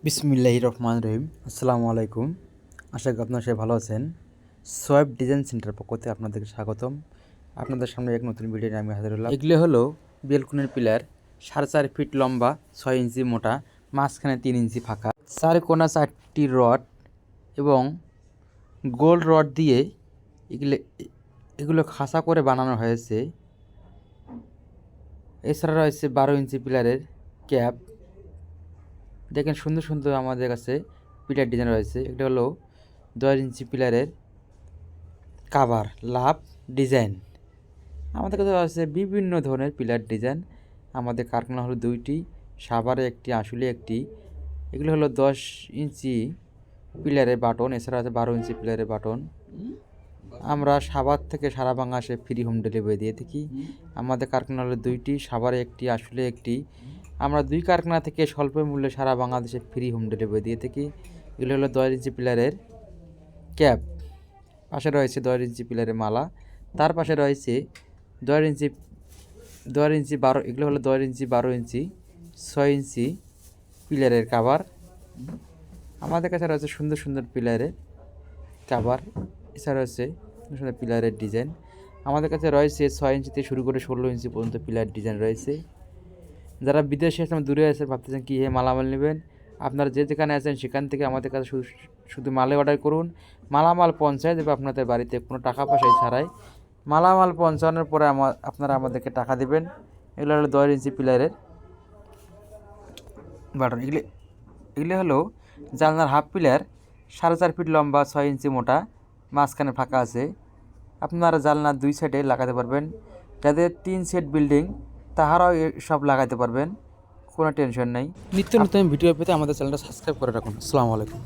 বিসমিল্লাহির রহমানির রহিম। আসসালামু আলাইকুম। আশা করি আপনারা সবাই ভালো আছেন। সোয়েব ডিজাইন সেন্টার পক্ষ থেকে আপনাদেরকে স্বাগতম। আপনাদের সামনে এক নতুন ভিডিও নিয়ে আমি হাজির হলাম। এগুলো হলো বেলকুনের পিলার, 4.5 ফিট লম্বা, 6 ইঞ্চি মোটা, মাঝখানে 3 ইঞ্চি ফাঁকা, 4 কোনা 4টি রড এবং গোল রড দিয়ে এগুলো খাঁচা করে বানানো হয়েছে। এছাড়া রয়েছে 12 ইঞ্চি পিলারের ক্যাপ। দেখেন সুন্দর সুন্দর আমাদের কাছে পিলার ডিজাইন রয়েছে। এটা হলো 10 ইঞ্চি পিলারের কাভার লাভ ডিজাইন। আমাদের কাছে রয়েছে বিভিন্ন ধরনের পিলার ডিজাইন। আমাদের কারখানা হলো 2টি, সাভারে একটি, আশুলিয়া একটি। এগুলো হলো 10 ইঞ্চি পিলারের বাটন, এছাড়া আছে 12 ইঞ্চি পিলারের বাটন। আমরা সাভার থেকে সারা বাংলাদেশে ফ্রি হোম ডেলিভারি দিয়ে থাকি। আমাদের কারখানা হলো 2টি, সাভারে একটি, আশুলিয়া একটি। আমরা 2 কারখানা থেকে স্বল্প মূল্যে সারা বাংলাদেশে ফ্রি হোম ডেলিভারি দিয়ে থাকি। এগুলো হলো 10 ইঞ্চি পিলারের ক্যাপ, পাশে রয়েছে 10 ইঞ্চি পিলারের মালা, তার পাশে রয়েছে 10 ইঞ্চি 12, এগুলো হলো 10 ইঞ্চি 12 ইঞ্চি 6 ইঞ্চি পিলারের কাভার। আমাদের কাছে রয়েছে সুন্দর সুন্দর পিলারের কাভার, এছাড়া রয়েছে সুন্দর সুন্দর পিলারের ডিজাইন। আমাদের কাছে রয়েছে 6 ইঞ্চি থেকে শুরু করে 16 ইঞ্চি পর্যন্ত পিলার ডিজাইন রয়েছে। যারা বিদেশে আছেন, দূরে আছেন, ভাবতেছেন কী মালামাল নেবেন, আপনারা যে যেখানে আছেন সেখান থেকে আমাদের কাছে শুধু মালে অর্ডার করুন। মালামাল পৌঁছায় দেবে আপনাদের বাড়িতে কোনো টাকা পয়সা ছাড়াই। মালামাল পৌঁছানোর পরে আপনারা আমাদেরকে টাকা দেবেন। এগুলো হলো 10 ইঞ্চি পিলারের বাটন। এগুলো হলো জানলার হাফ পিলার, 4.5 ফিট লম্বা, 6 ইঞ্চি মোটা, মাঝখানে ফাঁকা আছে। আপনারা জানলার 2 সাইডে লাগাতে পারবেন। যাদের 3 সেট বিল্ডিং তাহারাও সব লাগাতে পারবেন, কোনো টেনশন নেই। নিত্য নতুন ভিডিও পেতে আমাদের চ্যানেলটা সাবস্ক্রাইব করে রাখুন। আসসালামু আলাইকুম।